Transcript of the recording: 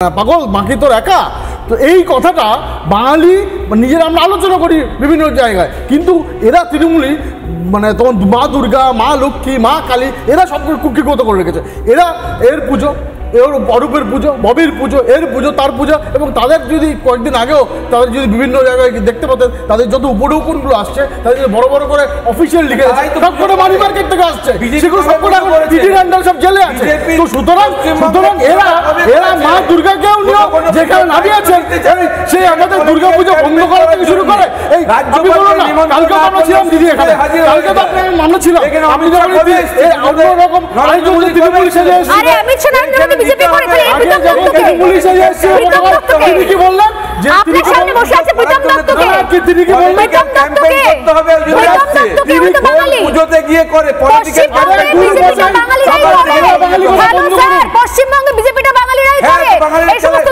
পাগল বাকি তোর একা। তো এই কথাটা বাঙালি নিজেরা আমরা আলোচনা করি বিভিন্ন জায়গায়, কিন্তু এরা তৃণমূলী মানে তোমার মা দুর্গা, মা লক্ষ্মী, মা কালী, এরা সব কুক্ষিগত করে রেখেছে। এরা এর পুজো, এর অরূপের পুজো, ববির পুজো, এর পুজো, তার পুজো, এবং তাদের যদি কয়েকদিন আগেও তাদের যদি বিভিন্ন জায়গায় দেখতে পেতেন তাদের যত উপঢৌকনগুলো আসছে তাদের যদি বড় বড় করে অফিসিয়াল লিখে সব করে মানি মার্কেট থেকে আসছে, সেগুলো সব করে পিটির আন্ডার সব জেলে আছে। তো সুতরাং এরা মা দুর্গাকেও নিয়ে যেখানে নামিয়েছেন সেই আমাদের দুর্গা পুজো বন্ধ করা থেকে শুরু করে এই আমি বলবো না, কালকে আমরা ছিলাম দিদি এখানে, কালকে তো আপনি মান্য ছিল, আপনি যখন অন্যরকম আরেকজন তৃণমূল সেজে এসেছে বিজেপি করে ফেলে প্রীতম দত্তকে পুলিশ এসে তিনি কি বললেন যে আপনি সামনে বসে আছে প্রীতম দত্তকে, তিনি কি বললেন ক্যাম্পেইন করতে হবে ওই জন্য যাচ্ছে তিনি পুজোতে গিয়ে করে পলিটিক্যাল বিজেপিটা বাঙালিরাই করে। হ্যালো স্যার, পশ্চিমবঙ্গে বিজেপিটা বাঙালিরাই করে, এই সমস্ত